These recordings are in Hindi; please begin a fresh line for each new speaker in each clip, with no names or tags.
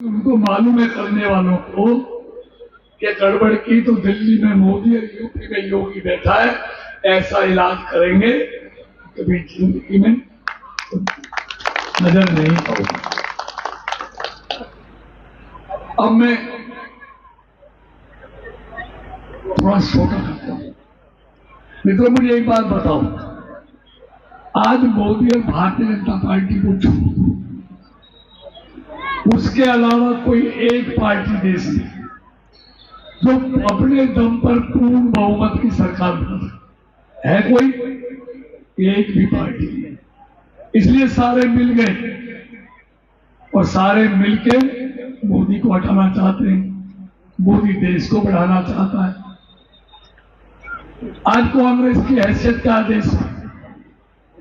उनको मालूम है करने वालों को कि गड़बड़ की तो दिल्ली में मोदी और यूपी में योगी बैठा है, ऐसा इलाज करेंगे कभी जिंदगी में नजर नहीं आऊंगा। अब मैं थोड़ा छोटा करता हूं। मित्रों, मुझे एक बात बताओ, आज मोदी और भारतीय जनता पार्टी को छोड़ो, उसके अलावा कोई एक पार्टी देश में जो अपने दम पर पूर्ण बहुमत की सरकार बना है, कोई एक भी पार्टी नहीं। इसलिए सारे मिल गए और सारे मिलके मोदी को हटाना चाहते हैं। मोदी देश को बढ़ाना चाहता है। आज कांग्रेस की हैसियत क्या देश में?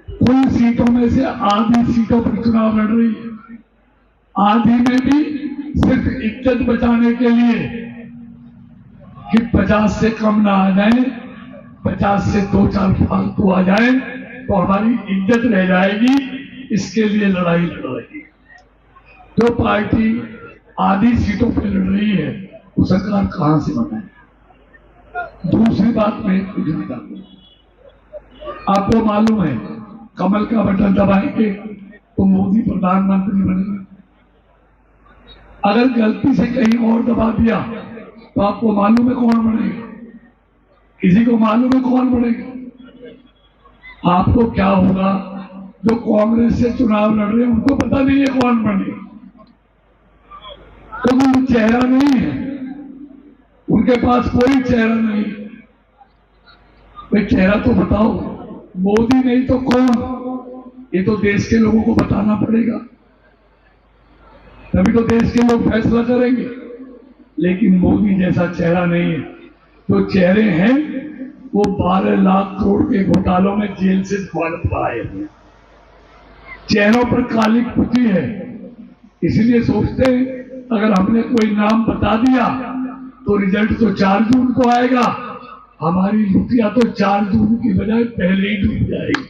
कुल सीटों में से आधी सीटों पर चुनाव लड़ रही है। आधी में भी सिर्फ इज्जत बचाने के लिए कि 50 से कम ना आ जाए, 50 से 2-4 फालतू आ जाए तो हमारी इज्जत रह जाएगी, इसके लिए लड़ाई लड़ रही है। जो पार्टी आधी सीटों पर लड़ रही है वो सरकार कहां से बनाए? दूसरी बात मैं कुछ बता दूं, आपको मालूम है कमल का बटन दबाएंगे तो मोदी प्रधानमंत्री बनेंगे। अगर गलती से कहीं और दबा दिया तो आपको मालूम है कौन बनेगा? किसी को मालूम है कौन बनेगा? आपको क्या होगा? जो कांग्रेस से चुनाव लड़ रहे हैं उनको पता नहीं है कौन बनेगा, क्योंकि वो चेहरा नहीं है, उनके पास कोई चेहरा नहीं। भाई चेहरा तो बताओ, मोदी नहीं तो कौन? ये तो देश के लोगों को बताना पड़ेगा, तभी तो देश के लोग फैसला करेंगे। लेकिन मोदी जैसा चेहरा नहीं है। जो चेहरे हैं वो 12 लाख करोड़ के घोटालों में जेल से जमानत पर आए हैं। चेहरों पर काली पुती है, इसलिए सोचते हैं अगर हमने कोई नाम बता दिया तो रिजल्ट तो 4 जून को आएगा, हमारी लुटिया तो 4 जून की बजाय पहले ही डूब जाएगी,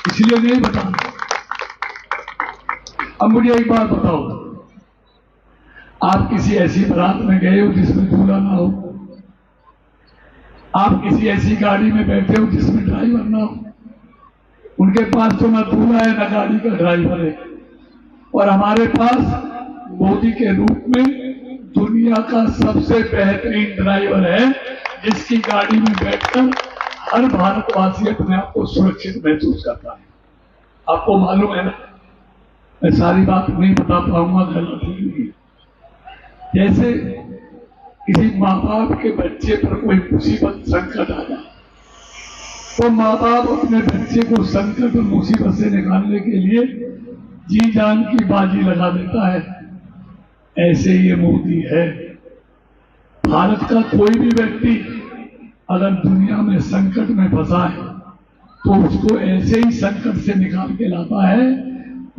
इसलिए नहीं बताना। अब मुझे एक बात बताओ, आप किसी ऐसी बारात में गए हो जिसमें दूल्हा ना हो? आप किसी ऐसी गाड़ी में बैठे हो जिसमें ड्राइवर ना हो? उनके पास तो ना दूल्हा है ना गाड़ी का ड्राइवर है, और हमारे पास मोदी के रूप में दुनिया का सबसे बेहतरीन ड्राइवर है, जिसकी गाड़ी में बैठकर हर भारतवासी अपने आप को सुरक्षित महसूस करता है। आपको मालूम है ना, मैं सारी बात नहीं बता पाऊंगा, गलत होगी। जैसे किसी माँ बाप के बच्चे पर कोई मुसीबत संकट आ जाए तो माँ बाप अपने बच्चे को संकट और मुसीबत से निकालने के लिए जी जान की बाजी लगा देता है। ऐसे ये मोदी है। भारत का कोई भी व्यक्ति अगर दुनिया में संकट में फंसा है तो उसको ऐसे ही संकट से निकाल के लाता है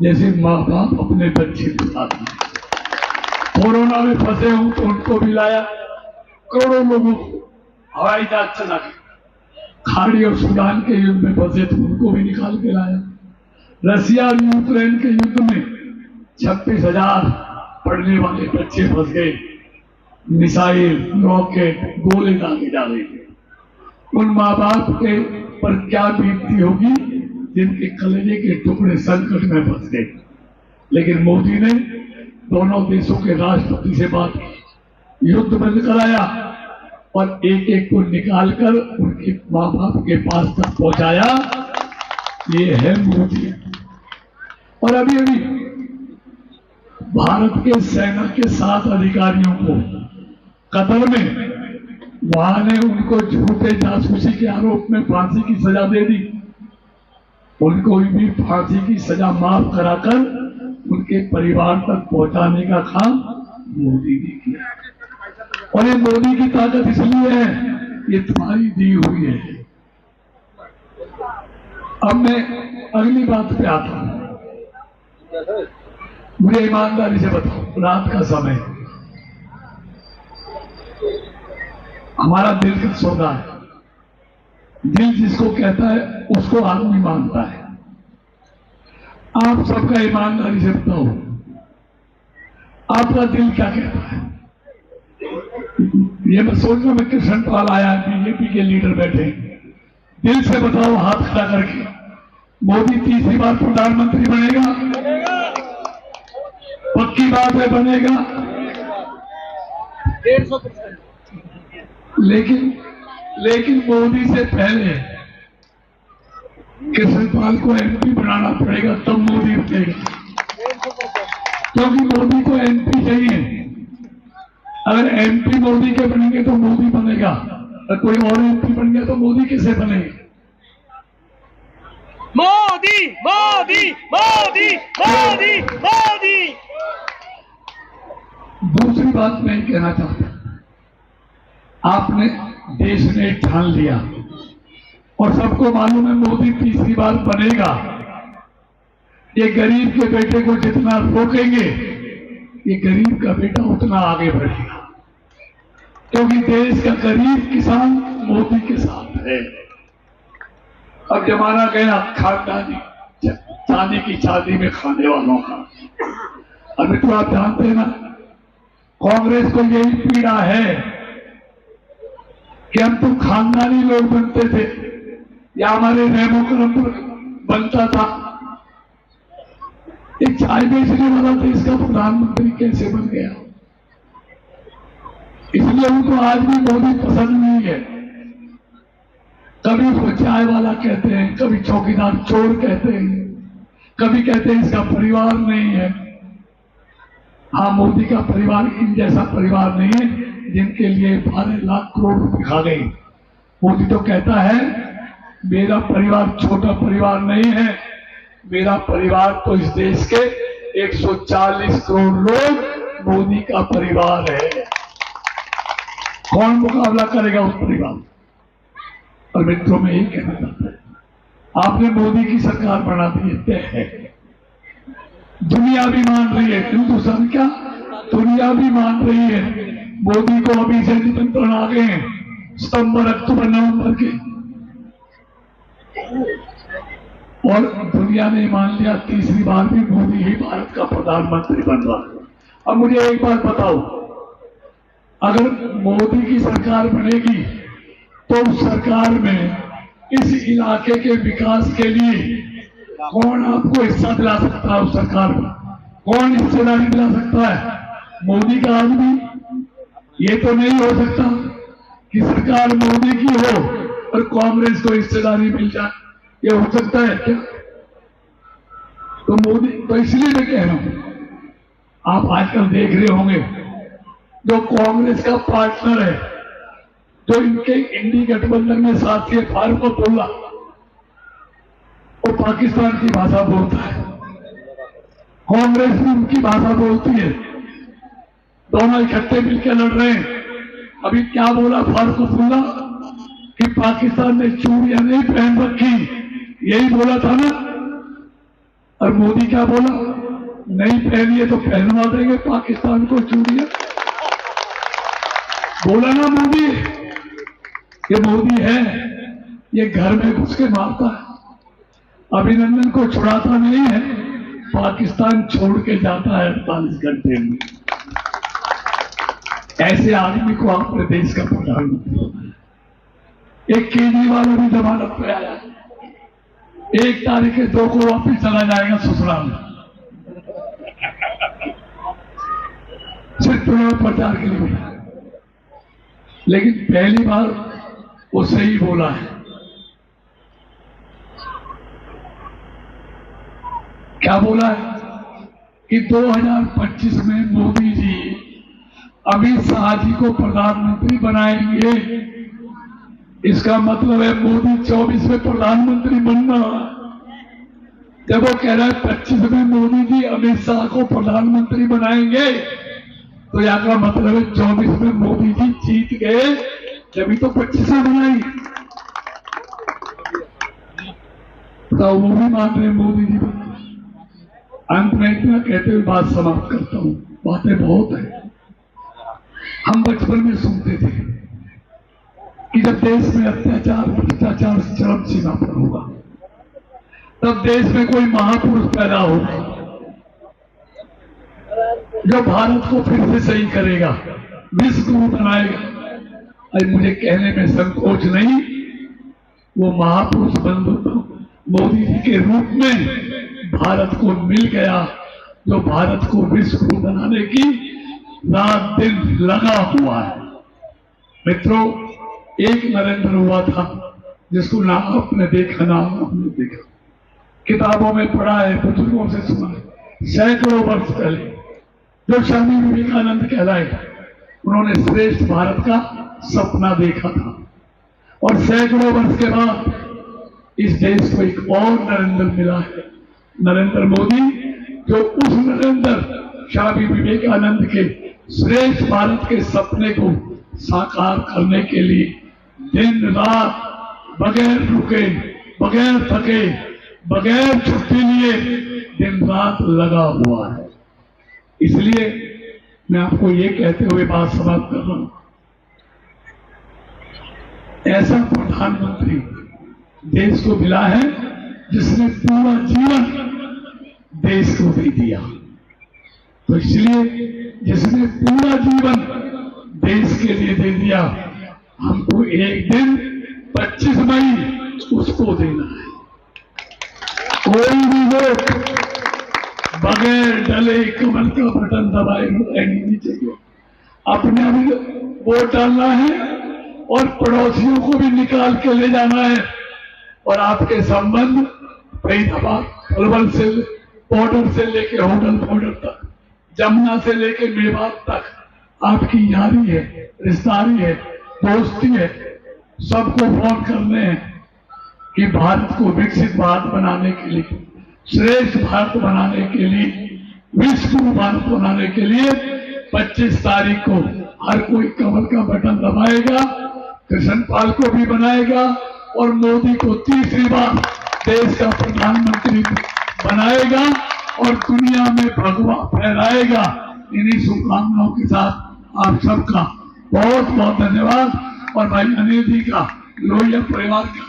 जैसे माँ बाप अपने बच्चे को लाते हैं। कोरोना में फंसे हूं तो उनको भी लाया, करोड़ों लोगों को हवाई जहाज चला के। खाड़ी और सूडान के युद्ध में फंसे तो उनको भी निकाल के लाया। रसिया और यूक्रेन के युद्ध में 26,000 पढ़ने वाले बच्चे फंस गए, मिसाइल, रॉकेट, गोले दागे जा रहे थे। उन माँ बाप के पर क्या बीतती होगी जिनके कलेजे के टुकड़े संकट में फंस गए। लेकिन मोदी ने दोनों देशों के राष्ट्रपति से बात की, युद्ध बंद कराया और एक एक को निकालकर उनके माँ बाप के पास तक पहुंचाया। ये है मोदी। और अभी अभी भारत के सेना के 7 अधिकारियों को कतर में वहां ने उनको झूठे जासूसी के आरोप में फांसी की सजा दे दी। उनको भी फांसी की सजा माफ कराकर उनके परिवार तक पहुंचाने का काम मोदी ने किया। और ये मोदी की ताकत इसलिए है, ये तुम्हारी दी हुई है। अब मैं अगली बात पे आता हूं। मुझे ईमानदारी से बताओ, रात का समय, हमारा दिल का सौदा है। दिल जिसको कहता है उसको आदमी मानता है। आप सबका ईमानदारी से बताओ, आपका दिल क्या कहता है? ये मैं सोच रहा मैं कृष्ण पाल आया, बीजेपी के लीडर बैठे, दिल से बताओ हाथ खड़ा करके, मोदी तीसरी बार प्रधानमंत्री बनेगा? पक्की बात है, बनेगा।
150%।
लेकिन मोदी से पहले कृष्णपाल को एमपी बनाना पड़ेगा, तब मोदी बनेगा। क्योंकि मोदी को एमपी चाहिए। अगर एमपी मोदी के बनेंगे तो मोदी बनेगा, और कोई और एमपी बन गया तो मोदी कैसे बनेगा?
मोदी मोदी मोदी मोदी मोदी।
दूसरी बात मैं कहना चाहता हूं, आपने देश ने ठान लिया और सबको मालूम है मोदी तीसरी बार बनेगा। ये गरीब के बेटे को जितना रोकेंगे, ये गरीब का बेटा उतना आगे बढ़ेगा, क्योंकि देश का गरीब किसान मोदी के साथ है। अब जमाना गया खानदानी चांदी की चांदी में खाने वालों का। अभी तो आप जानते हैं ना, कांग्रेस को यही पीड़ा है कि हम तो खानदानी लोग बनते थे, या हमारे रेमोक्रम बनता था। एक चाय बेचने वाला देश का प्रधानमंत्री कैसे बन गया? इसलिए उनको आज भी मोदी पसंद नहीं है। कभी उसको चाय वाला कहते हैं, कभी चौकीदार चोर कहते हैं, कभी कहते हैं इसका परिवार नहीं है। हाँ, मोदी का परिवार इन जैसा परिवार नहीं है जिनके लिए 12 लाख करोड़ रुपए खा गई। मोदी तो कहता है मेरा परिवार छोटा परिवार नहीं है, मेरा परिवार तो इस देश के 140 करोड़ लोग मोदी का परिवार है। कौन मुकाबला करेगा उस परिवार? और मित्रों में यही कहना चाहता है, आपने मोदी की सरकार बना दी तय है, दुनिया भी मान रही है, हिंदुस्तान क्या दुनिया भी मान रही है। मोदी को अभी से निमंत्रण आ गए हैं सितंबर अक्टूबर नवंबर के, और दुनिया ने मान लिया तीसरी बार भी मोदी ही भारत का प्रधानमंत्री बन रहा है। अब मुझे एक बात बताओ, अगर मोदी की सरकार बनेगी तो उस सरकार में इस इलाके के विकास के लिए कौन आपको हिस्सा दिला सकता है? उस सरकार में कौन हिस्सेदारी दिला सकता है? मोदी का आदमी। ये तो नहीं हो सकता कि सरकार मोदी की हो और कांग्रेस को हिस्सेदारी मिल जाए। ये हो सकता है क्या? तो मोदी, तो इसलिए मैं कह रहा हूं, आप आजकल देख रहे होंगे जो कांग्रेस का पार्टनर है, जो इनके इंडी गठबंधन में साथी है, फारूक अब्दुल्ला, वो पाकिस्तान की भाषा बोलता है, कांग्रेस भी उनकी भाषा बोलती है, दोनों इकट्ठे मिलकर लड़ रहे हैं। अभी क्या बोला फारूक अब्दुल्ला कि पाकिस्तान ने चूड़ियां नहीं पहन रखी, यही बोला था ना। और मोदी क्या बोला? नहीं पहनी है तो पहनवा देंगे पाकिस्तान को चूड़ियां। बोला ना मोदी। ये मोदी है, ये घर में घुस के मारता है, अभिनंदन को छुड़ाता नहीं है, पाकिस्तान छोड़ के जाता है 48 घंटे में। ऐसे आदमी को अपने देश का प्रधानमंत्री बनाया। एक केजरीवाल अभी जमानत पे आया, 1 तारीख के 2 को वापिस चला जाएगा ससुराल में, सिर्फ चुनाव प्रचार के लिए। लेकिन पहली बार वो सही बोला है। क्या बोला है कि 2025 में मोदी जी अमित शाह जी को प्रधानमंत्री बनाएंगे। इसका मतलब है मोदी 24 में प्रधानमंत्री बनना। जब वो कह रहा है 25 में मोदी जी अमित शाह को प्रधानमंत्री बनाएंगे, तो यहाँ का मतलब है 24 में मोदी जी जीत गए, जब तो 25 में बनाई। तो वो भी मान रहे मोदी जी। अंत में इतना कहते हुए बात समाप्त करता हूं, बातें बहुत है। हम बचपन में सुनते थे कि जब देश में अत्याचार भ्रष्टाचार चरम सीमा पर होगा, तब देश में कोई महापुरुष पैदा होगा। जो भारत को फिर से सही करेगा, विश्व गुरु बनाएगा। अरे मुझे कहने में संकोच नहीं, वो महापुरुष बंधु मोदी जी के रूप में भारत को मिल गया, जो भारत को विश्व गुरु बनाने की रात दिन लगा हुआ है। मित्रों, एक नरेंद्र हुआ था जिसको ना आपने देखा ना हमने देखा, किताबों में पढ़ा है, बुजुर्गों से सुना है। सैकड़ों वर्ष पहले जो स्वामी विवेकानंद कहलाए, उन्होंने श्रेष्ठ भारत का सपना देखा था, और सैकड़ों वर्ष के बाद इस देश को एक और नरेंद्र मिला है, नरेंद्र मोदी, जो उस नरेंद्र स्वामी विवेकानंद के श्रेष्ठ भारत के सपने को साकार करने के लिए दिन रात बगैर रुके, बगैर थके, बगैर छुट्टी लिए दिन रात लगा हुआ है। इसलिए मैं आपको ये कहते हुए बात समाप्त कर रहा हूं, ऐसा प्रधानमंत्री देश को मिला है जिसने पूरा जीवन देश को दे दिया। तो इसलिए जिसने पूरा जीवन देश के लिए दे दिया, हमको एक दिन 25 मई उसको देना है। कोई भी लोग बगैर डले कमल का बटन दबाए नहीं चाहिए। अपने भी वोट डालना है और पड़ोसियों को भी निकाल के ले जाना है। और आपके संबंध फरीदाबाद पलवल से बॉर्डर से लेके होटल बॉर्डर तक, जमुना से लेके मेवात तक आपकी यारी है, रिश्तेदारी है, दोस्ती है। सबको फोन करने हैं कि भारत को विकसित भारत बनाने के लिए, श्रेष्ठ भारत बनाने के लिए, विश्व गुरु भारत बनाने के लिए 25 तारीख को हर कोई कमल का बटन दबाएगा, कृष्णपाल को भी बनाएगा और मोदी को तीसरी बार देश का प्रधानमंत्री बनाएगा और दुनिया में भगवा फहराएगा। इन्हीं शुभकामनाओं के साथ आप सबका बहुत बहुत धन्यवाद। और भाई अनिल जी का, लोहिया परिवार का,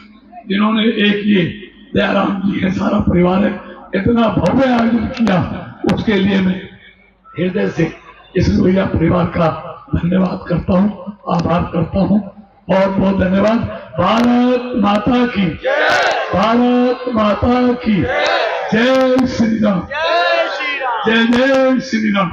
जिन्होंने एक ये दयाराम जी है, सारा परिवार है, इतना भव्य आयोजन किया, उसके लिए मैं हृदय से इस लोहिया परिवार का धन्यवाद करता हूँ, आभार करता हूँ। बहुत बहुत धन्यवाद। भारत माता की, भारत माता की जय श्री राम,
जय श्री राम,
जय जय श्री राम।